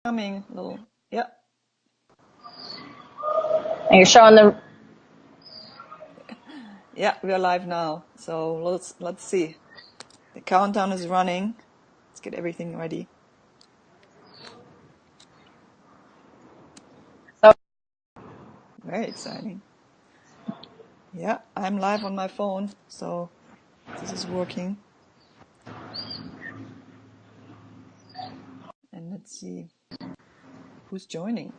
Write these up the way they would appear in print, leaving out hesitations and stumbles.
coming. Little, yeah. And you're showing the. Yeah, we are live now. So let's see. The countdown is running. Let's get everything ready. So. Very exciting. Yeah, I'm live on my phone, so this is working. And let's see who's joining.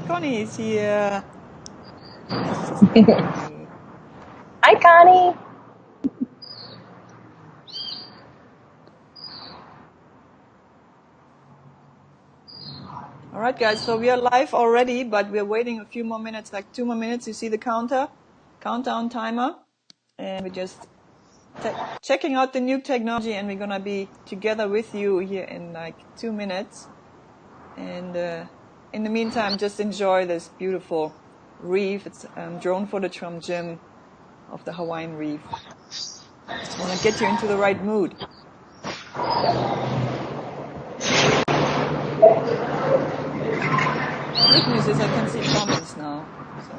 Connie is here. Hi, Connie. All right, guys, so we are live already, but we're waiting a few more minutes, like 2 more minutes. You see the countdown timer, and we're just checking out the new technology, and we're gonna be together with you here in like 2 minutes. And in the meantime, just enjoy this beautiful reef. It's drone footage from Jim of the Hawaiian reef. Just want to get you into the right mood. Good news is I can see comments now. So.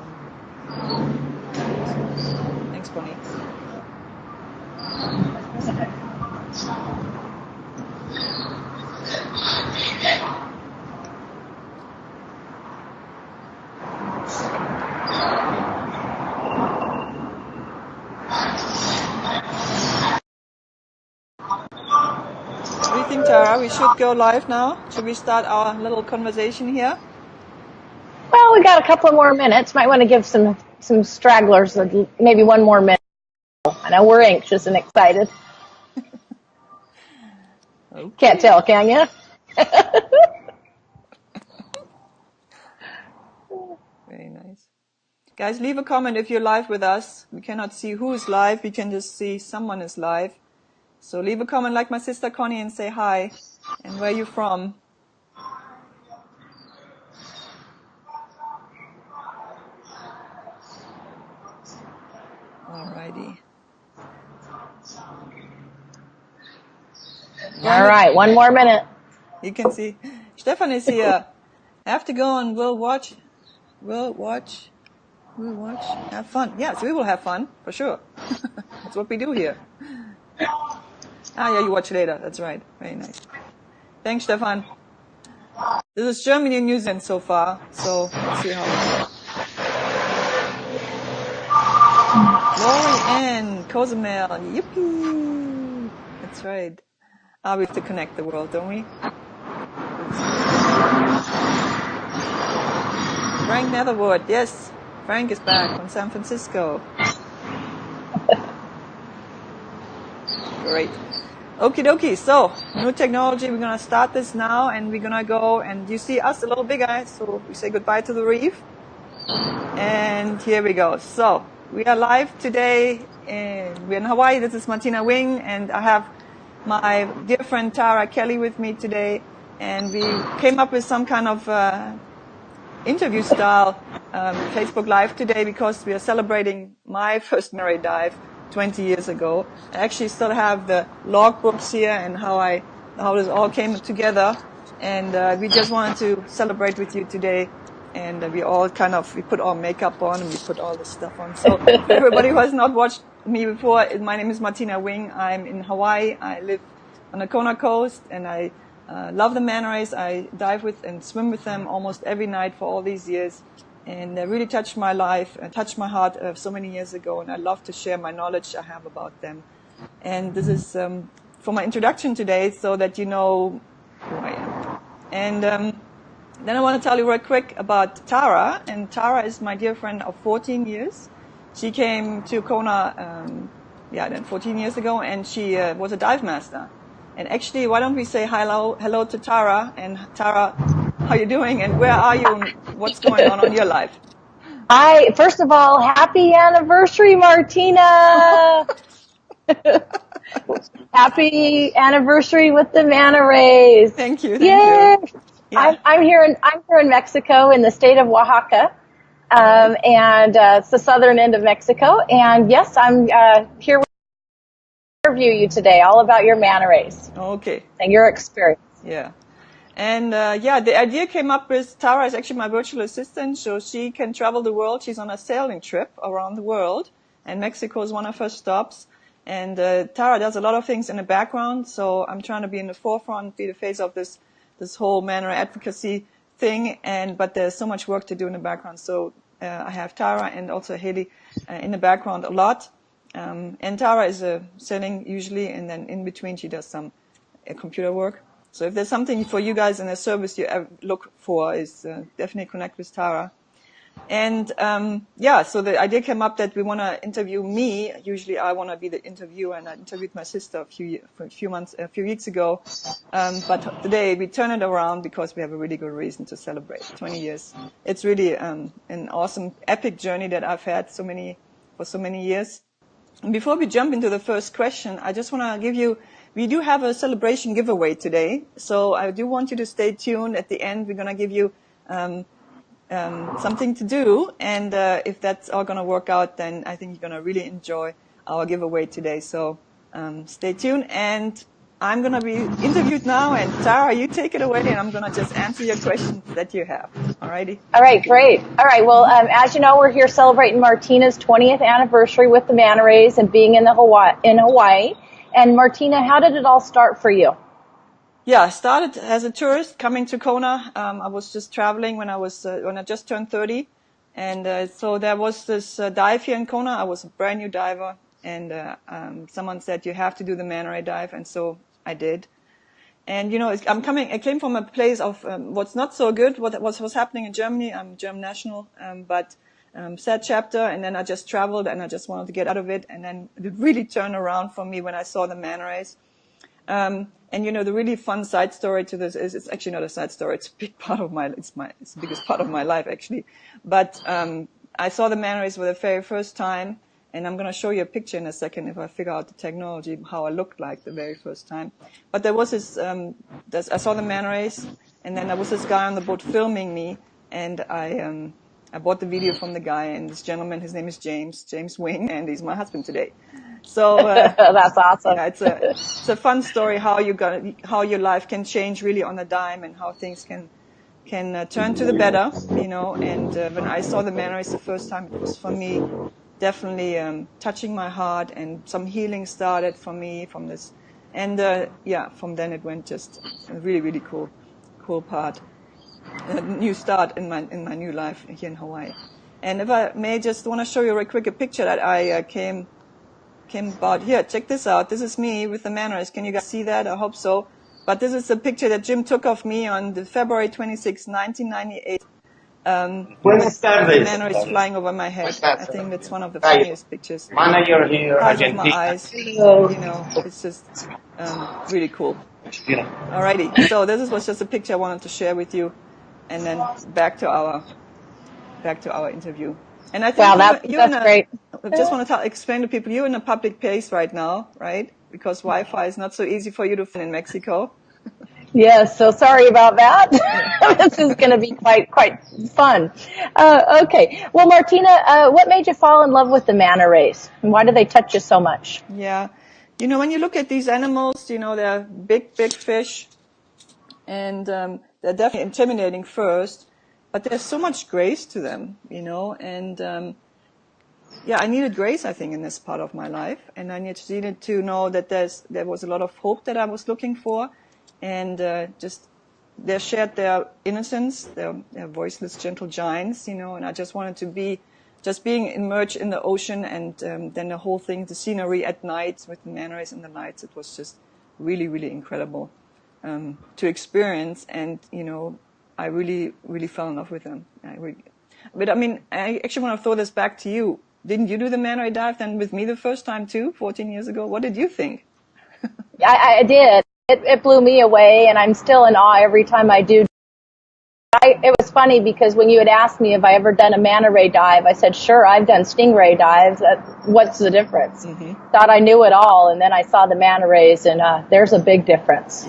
Thanks, Bonnie. What do you think, Tara? We should go live now? Should we start our little conversation here? Well, we got a couple of more minutes. Might want to give some stragglers maybe one more minute. I know we're anxious and excited. Okay. Can't tell, can you? Very nice. Guys, leave a comment if you're live with us. We cannot see who is live. We can just see someone is live. So leave a comment like my sister Connie and say hi and where you from. Alrighty. All right, one more minute. You can see Stefan is here. I have to go and we'll watch, have fun. Yes, we will have fun, for sure. That's what we do here. Ah, yeah, you watch later. That's right. Very nice. Thanks, Stefan. This is Germany and New Zealand so far, so let's see how it goes. Lori Ann, Cozumel, yippee! That's right. Ah, we have to connect the world, don't we? Frank Netherwood, yes. Frank is back from San Francisco. Great. Okie dokie, so new technology, we're gonna start this now and we're gonna go and you see us a little bigger, so we say goodbye to the reef. And here we go. So we are live today, we're in Hawaii. This is Martina Wing and I have my dear friend Tara Kelly with me today. And we came up with some kind of interview style Facebook Live today because we are celebrating my first Manta Ray dive 20 years ago. I actually still have the log books here and how this all came together. And we just wanted to celebrate with you today. And we all we put our makeup on and we put all this stuff on. So for everybody who has not watched me before, my name is Martina Wing. I'm in Hawaii. I live on the Kona Coast and I love the manta rays. I dive with and swim with them almost every night for all these years. And they really touched my life and touched my heart so many years ago. And I love to share my knowledge I have about them. And this is for my introduction today so that you know who I am. And then I want to tell you real quick about Tara. And Tara is my dear friend of 14 years. She came to Kona, 14 years ago, and she was a dive master. And actually, why don't we say hello to Tara? And Tara, how you doing? And where are you? And what's going on your life? Hi. First of all, happy anniversary, Martina. Happy anniversary with the manta rays. Thank you. Yay! Yeah. I'm here in Mexico, in the state of Oaxaca. And it's the southern end of Mexico. And yes, I'm here to interview you today, all about your manta rays. Okay. And your experience. Yeah. And the idea came up with Tara is actually my virtual assistant, so she can travel the world. She's on a sailing trip around the world, and Mexico is one of her stops. And Tara does a lot of things in the background, so I'm trying to be in the forefront, be the face of this whole Manta Ray advocacy thing. But there's so much work to do in the background, so I have Tara and also Haley in the background a lot. And Tara is sailing usually, and then in between she does some computer work. So if there's something for you guys in a service you look for, is definitely connect with Tara. And so the idea came up that we want to interview me. Usually I want to be the interviewer, and I interviewed my sister a few weeks ago. But today we turn it around because we have a really good reason to celebrate 20 years. It's really an awesome, epic journey that I've had for so many years. And before we jump into the first question, I just want to give you, we do have a celebration giveaway today. So I do want you to stay tuned. At the end, we're going to give you something to do. And if that's all going to work out, then I think you're going to really enjoy our giveaway today. So stay tuned. And I'm going to be interviewed now. And Tara, you take it away, and I'm going to just answer your questions that you have. All righty? All right, great. All right, well, as you know, we're here celebrating Martina's 20th anniversary with the manta rays and being in Hawaii. And Martina, how did it all start for you? Yeah, I started as a tourist coming to Kona. I was just traveling when I just turned 30. And so there was this dive here in Kona. I was a brand new diver. And someone said, you have to do the Manta Ray dive. And so I did. And, you know, I came from a place of what's not so good, what was happening in Germany. I'm German national, but sad chapter. And then I just traveled, and I just wanted to get out of it. And then it really turned around for me when I saw the manta rays. And, you know, the really fun side story to this is, it's actually not a side story. It's a big part of it's the biggest part of my life, actually. But I saw the manta rays for the very first time. And I'm going to show you a picture in a second if I figure out the technology, how I looked like the very first time. But there was I saw the manta rays, and then there was this guy on the boat filming me, and I bought the video from the guy, and this gentleman, his name is James Wing, and he's my husband today. So that's awesome. Yeah, it's a fun story how your life can change really on a dime, and how things can turn to the better, you know. And when I saw the manta rays the first time, it was for me definitely touching my heart, and some healing started for me from this. And from then it went just a really, really cool part, a new start in my new life here in Hawaii. And if I may, just want to show you real quick a picture that I came about. Here, check this out. This is me with the manta rays. Can you guys see that? I hope so. But this is a picture that Jim took of me on the February 26, 1998. Buenas tardes. The manta rays flying over my head. I think that's one of the funniest pictures. Manager here, Eyes of Argentina. my eyes. You know, it's just really cool. Alrighty. So this was just a picture I wanted to share with you, and then back to our interview. And I think that's great. I just want to explain to people, you're in a public place right now, right? Because Wi-Fi is not so easy for you to find in Mexico. Yes, so sorry about that. This is going to be quite fun. Okay. Well, Martina, what made you fall in love with the manta rays? And why do they touch you so much? Yeah. You know, when you look at these animals, you know, they're big fish. And they're definitely intimidating first. But there's so much grace to them, you know. And I needed grace, I think, in this part of my life. And I needed to know that there was a lot of hope that I was looking for. And they shared their innocence, their voiceless, gentle giants, you know. And I just wanted to be being immersed in the ocean, and then the whole thing, the scenery at night with the manta rays and the lights. It was just really, really incredible to experience. And you know, I really, really fell in love with them. But I mean, I actually want to throw this back to you. Didn't you do the manta ray dive then with me the first time too, 14 years ago? What did you think? I did. It blew me away, and I'm still in awe every time I do it was funny because when you had asked me if I ever done a manta ray dive, I said, sure, I've done stingray dives. What's the difference? Thought I knew it all, and then I saw the manta rays, and there's a big difference.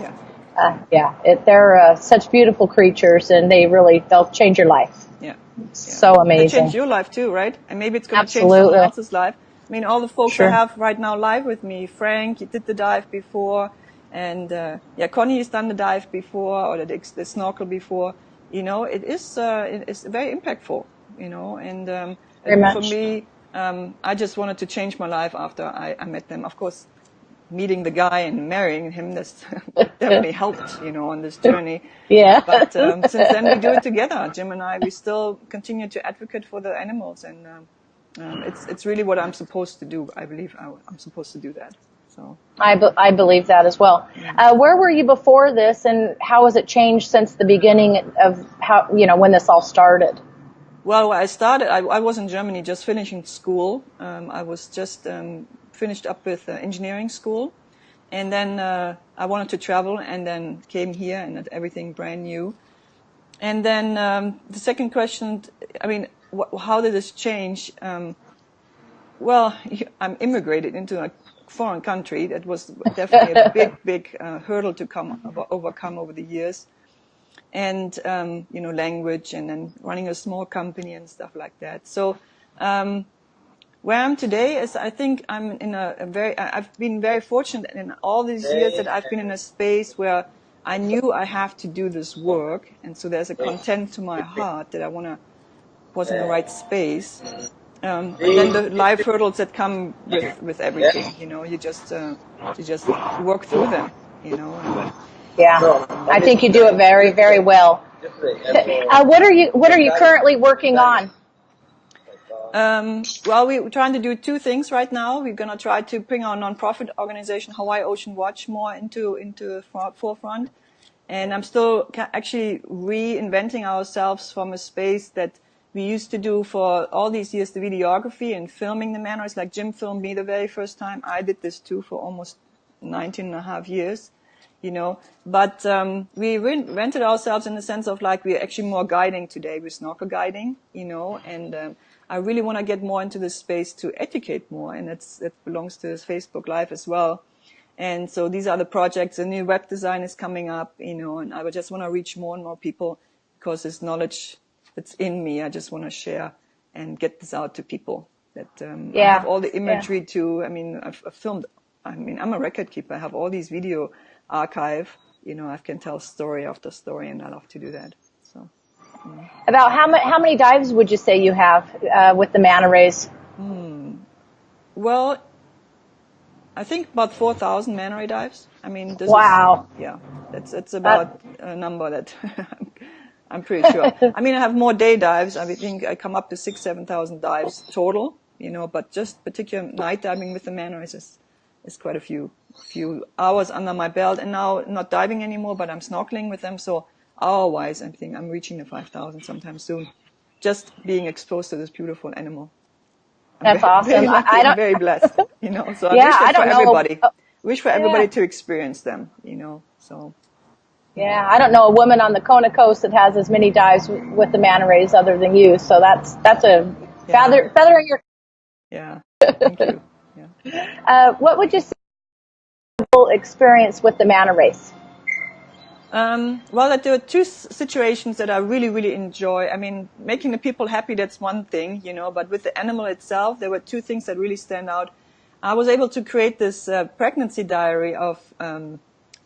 They're such beautiful creatures, and they'll change your life. So amazing. They change your life too, right? And maybe it's going to change someone else's life. I mean, all the folks I have right now live with me, Frank, you did the dive before, and Connie has done the dive before, or the snorkel before. You know, it's very impactful, you know, and for me, I just wanted to change my life after I met them. Of course, meeting the guy and marrying him, that's definitely helped, you know, on this journey. But since then we do it together, Jim and I. We still continue to advocate for the animals, and it's really what I'm supposed to do. I believe I'm supposed to do that. So I believe that as well. Where were you before this, and how has it changed since the beginning of when this all started? Well, I was in Germany just finishing school. I was just finished up with engineering school, and then I wanted to travel, and then came here, and everything brand new. And then the second question, I mean, how did this change? Well, I'm immigrated into a foreign country. That was definitely a big hurdle to overcome over the years. And, language, and then running a small company and stuff like that. So, where I am today is, I think I'm in I've been very fortunate in all these years that I've been in a space where I knew I have to do this work. And so there's a content to my heart that was in the right space. And then the life hurdles that come with everything, you know, you just work through them, you know. I think you do it very, very well. What are you currently working on? Well, we're trying to do two things right now. We're going to try to bring our nonprofit organization, Hawaii Ocean Watch, more into the forefront. And I'm still actually reinventing ourselves from a space that we used to do for all these years, the videography and filming the manta rays. Like Jim filmed me the very first time. I did this too for almost 19 and a half years, you know. But we reinvented ourselves in the sense of like we're actually more guiding today. We're snorkel guiding, you know, and I really want to get more into this space to educate more, and that belongs to this Facebook Live as well. And so these are the projects. A new web design is coming up, you know, and I would just want to reach more and more people because this knowledge that's in me, I just want to share and get this out to people. That I have all the imagery too. I mean, I've filmed. I mean, I'm a record keeper. I have all these video archive. You know, I can tell story after story, and I love to do that. So. About how many dives would you say you have with the manta rays? Well, I think about 4,000 manta ray dives. I mean, that's about a number that I'm pretty sure. I mean, I have more day dives. I think I come up to 6,000-7,000 dives total. You know, but just particular night diving with the manta rays is quite a few hours under my belt. And now not diving anymore, but I'm snorkeling with them. So hour-wise, I think I'm reaching the 5,000 sometime soon. Just being exposed to this beautiful animal. That's awesome. Very lucky and very blessed, you know. So I wish for everybody to experience them, you know. So. Yeah, I don't know a woman on the Kona Coast that has as many dives with the manta rays other than you. So that's a feather in your. Yeah. Thank you. Yeah. What would you say experience with the manta rays? Well, there are two situations that I really, really enjoy. I mean, making the people happy, that's one thing, you know, but with the animal itself, there were two things that really stand out. I was able to create this pregnancy diary of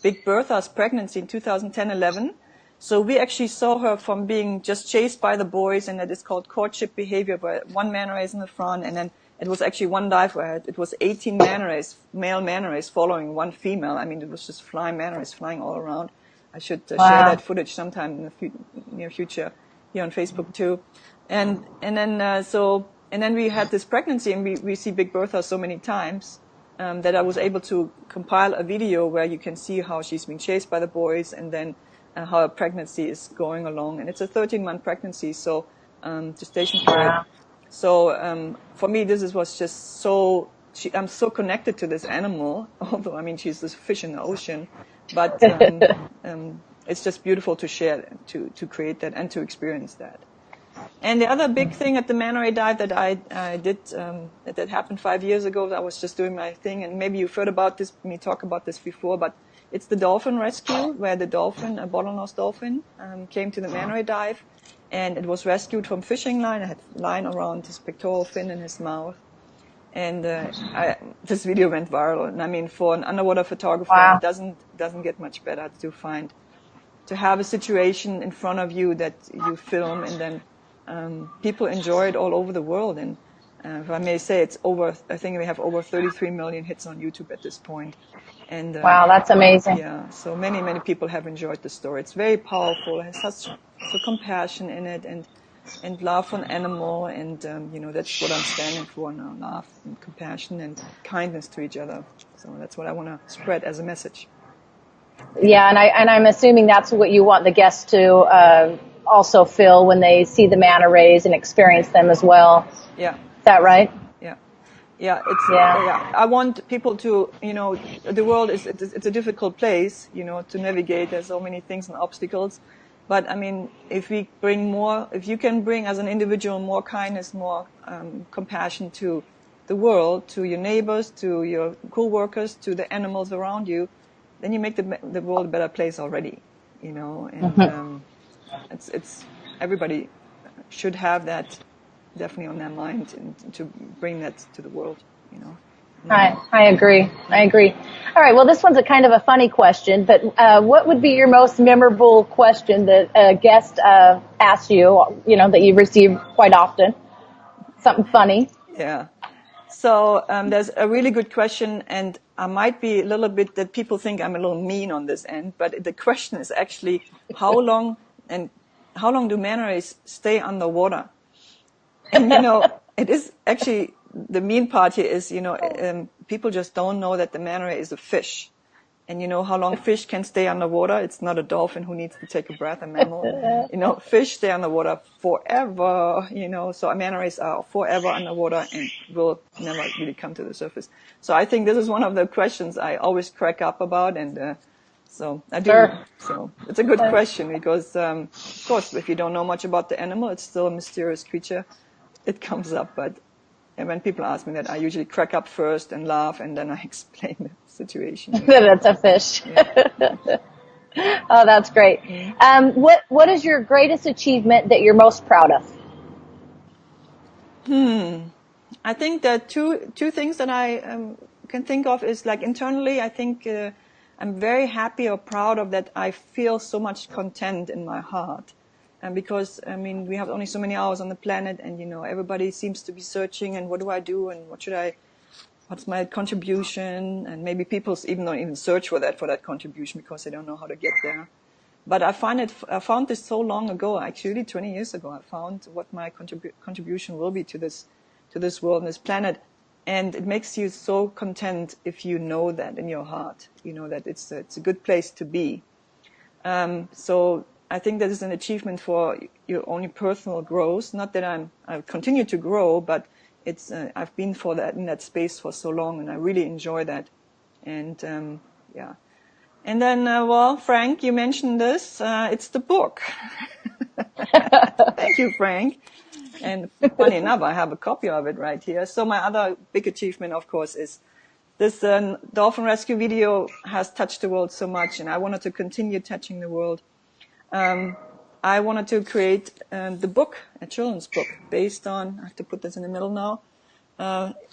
Big Bertha's pregnancy in 2010-11. So we actually saw her from being just chased by the boys, and that is called courtship behavior, where one manta ray is in the front, and then it was actually one dive where it was 18 manta rays, male manta rays following one female. I mean, it was just flying manta rays flying all around. I should share that footage sometime in the near future here on Facebook too. And then we had this pregnancy, and we see Big Bertha so many times that I was able to compile a video where you can see how she's being chased by the boys, and then how her pregnancy is going along. And it's a 13-month pregnancy, so gestation period. Wow. So for me, was just so. I'm so connected to this animal, although I mean she's this fish in the ocean. But it's just beautiful to share, to create that and to experience that. And the other big thing at the Manta Ray dive that I did, that happened 5 years ago, I was just doing my thing, and maybe you've heard about this, me talk about this before, but it's the dolphin rescue, where the dolphin, a bottlenose dolphin, came to the Manta Ray dive, and it was rescued from fishing line. It had line around his pectoral fin and his mouth. And this video went viral. And I mean, for an underwater photographer, Wow. it doesn't get much better to have a situation in front of you that you film, and then people enjoy it all over the world. And if I may say, I think we have over 33 million hits on YouTube at this point. And wow, that's amazing. Yeah, so many people have enjoyed the story. It's very powerful. It has such compassion in it, and love for an animal, and that's what I'm standing for now: love and compassion and kindness to each other. So that's what I want to spread as a message. Yeah, and I'm assuming that's what you want the guests to also feel when they see the manta rays and experience them as well. Yeah. Is that right? Yeah, I want people to, the world it's a difficult place, to navigate. There's so many things and obstacles. But I mean, if you can bring as an individual more kindness, more compassion to the world, to your neighbors, to your co-workers, to the animals around you, then you make the world a better place already, and it's everybody should have that definitely on their mind, and to bring that to the world, I agree. All right. Well, this one's a kind of a funny question, but what would be your most memorable question that a guest asks you, that you receive quite often? Something funny. Yeah. So there's a really good question, and I might be a little bit that people think I'm a little mean on this end, but the question is actually how long do manta rays stay underwater? And it is actually, the mean part here is, people just don't know that the manta ray is a fish. And how long fish can stay underwater? It's not a dolphin who needs to take a breath, a mammal. Fish stay underwater forever, so manta rays are forever underwater and will never really come to the surface. So I think this is one of the questions I always crack up about, and so I do. Sure. So it's a good question, because, of course, if you don't know much about the animal, it's still a mysterious creature. It comes up, but when people ask me that, I usually crack up first and laugh, and then I explain the situation. That's a fish. Yeah. Oh, that's great. What is your greatest achievement that you're most proud of? I think that two things that I can think of is, like, internally, I think I'm very happy or proud of that. I feel so much content in my heart. And because, I mean, we have only so many hours on the planet, and, everybody seems to be searching, and what do I do, and what's my contribution? And maybe people even don't even search for that contribution because they don't know how to get there. But I found this so long ago, actually 20 years ago, I found what my contribution will be to this world and this planet. And it makes you so content if you know that in your heart, that it's a good place to be. So I think that is an achievement for your own personal growth. Not that I continue to grow, but it's I've been in that space for so long, and I really enjoy that. And yeah. And then, Frank, you mentioned this. It's the book. Thank you, Frank. And funny enough, I have a copy of it right here. So my other big achievement, of course, is this dolphin rescue video has touched the world so much, and I wanted to continue touching the world. I wanted to create the book, a children's book, based on, I have to put this in the middle now.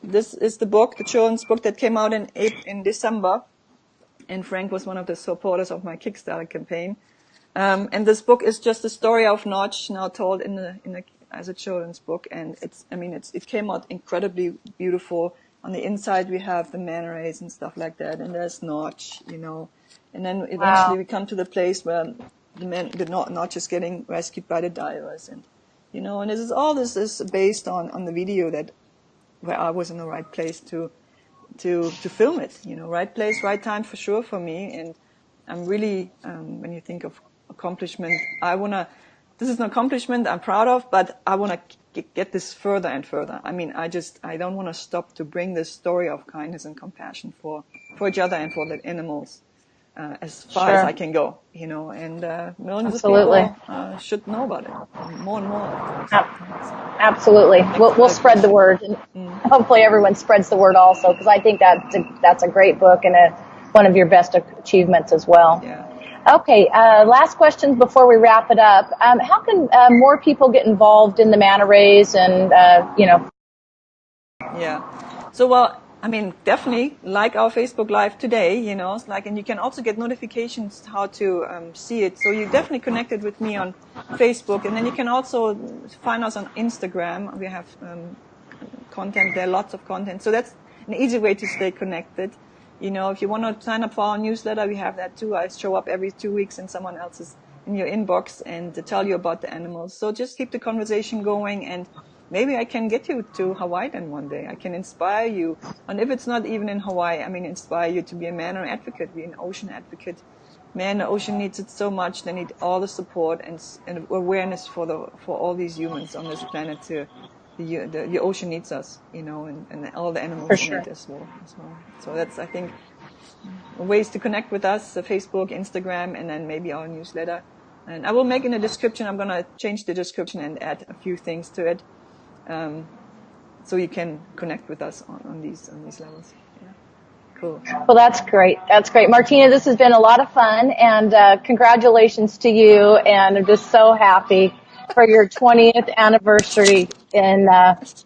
This is the book, the children's book that came out in December. And Frank was one of the supporters of my Kickstarter campaign. And this book is just the story of Notch, now told as a children's book. And it came out incredibly beautiful. On the inside, we have the manta rays and stuff like that. And there's Notch, And then eventually we come to the place where the Notch is getting rescued by the divers. And, and this is based on the video where I was in the right place to film it, right place, right time for sure for me. And I'm really, when you think of accomplishment, this is an accomplishment I'm proud of, but I want to get this further and further. I mean, I don't want to stop to bring this story of kindness and compassion for each other and for the animals. as far as I can go, you know, and millions Absolutely. of people should know about it, more and more. Absolutely. We'll spread the word, and hopefully everyone spreads the word also, because I think that's a great book and one of your best achievements as well. Yeah. Okay, last questions before we wrap it up. How can more people get involved in the manta rays and, you know? Yeah. So, well, I mean, definitely like our Facebook Live today, you know, it's like, and you can also get notifications how to see it. So you definitely connected with me on Facebook, and then you can also find us on Instagram. We have content there, lots of content. So that's an easy way to stay connected. You know, if you want to sign up for our newsletter, we have that too. I show up every 2 weeks in someone else's, in your inbox, and to tell you about the animals. So just keep the conversation going, and maybe I can get you to Hawaii then one day. I can inspire you. And if it's not even in Hawaii, I mean, inspire you to be a man or an advocate, be an ocean advocate. Man, the ocean needs it so much. They need all the support and awareness for all these humans on this planet. The ocean needs us, you know, and all the animals in it as well. So that's, I think, ways to connect with us: Facebook, Instagram, and then maybe our newsletter. And I will make in the description. I'm gonna change the description and add a few things to it. So you can connect with us on these levels. Yeah. Cool. Well, that's great. That's great. Martina, this has been a lot of fun, and congratulations to you. And I'm just so happy for your 20th anniversary in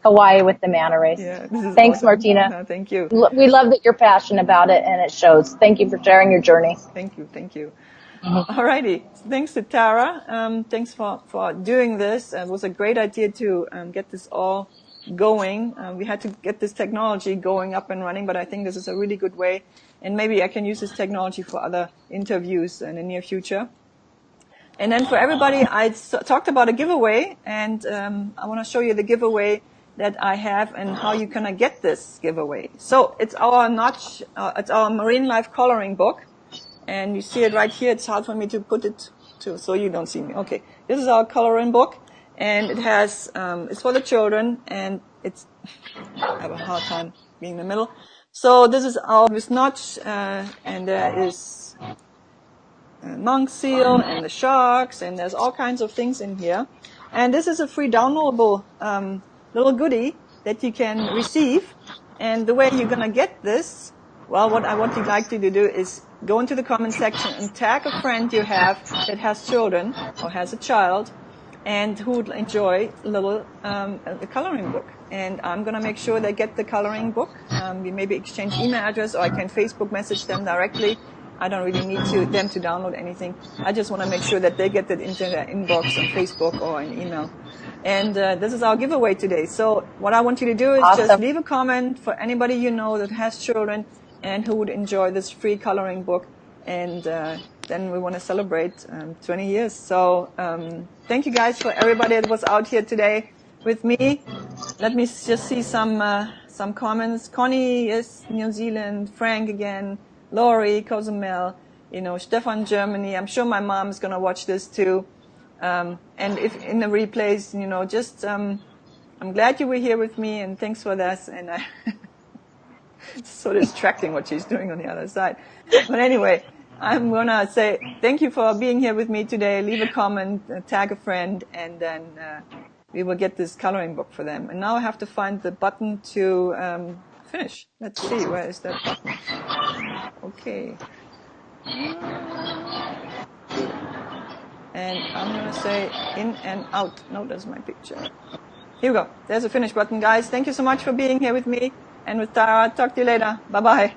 Hawaii with the manta rays. Yeah, this is Thanks, awesome. Martina. No, thank you. We love that you're passionate about it, and it shows. Thank you for sharing your journey. Thank you. Alrighty. Thanks to Tara. Thanks for doing this. It was a great idea to get this all going. We had to get this technology going up and running, but I think this is a really good way. And maybe I can use this technology for other interviews in the near future. And then for everybody, I talked about a giveaway, and I want to show you the giveaway that I have and how you can get this giveaway. So it's our it's our marine life coloring book. And you see it right here. It's hard for me to put it so you don't see me. Okay. This is our coloring book, and it has, it's for the children, and I have a hard time being in the middle. So this is our notch, and there is monk seal and the sharks, and there's all kinds of things in here. And this is a free downloadable, little goodie that you can receive. And the way you're going to get this, well, what I want you like to do is go into the comment section and tag a friend you have that has children or has a child and who would enjoy a little a coloring book. And I'm going to make sure they get the coloring book. We maybe exchange email address, or I can Facebook message them directly. I don't really need them to download anything. I just want to make sure that they get it into their inbox on Facebook or an email. And this is our giveaway today. So what I want you to do is just leave a comment for anybody you know that has children and who would enjoy this free coloring book. And then we want to celebrate 20 years. So thank you guys for everybody that was out here today with me. Let me just see some comments. Connie is New Zealand, Frank again, Laurie, Cozumel, you know, Stefan, Germany. I'm sure my mom is going to watch this too. And if in the replays, you know, just I'm glad you were here with me, and thanks for this. And it's so distracting what she's doing on the other side. But anyway, I'm going to say thank you for being here with me today. Leave a comment, tag a friend, and then we will get this coloring book for them. And now I have to find the button to finish. Let's see, where is that button? Okay. And I'm going to say in and out. No, that's my picture. Here we go. There's a finish button, guys. Thank you so much for being here with me and with Tara. Talk to you later. Bye-bye.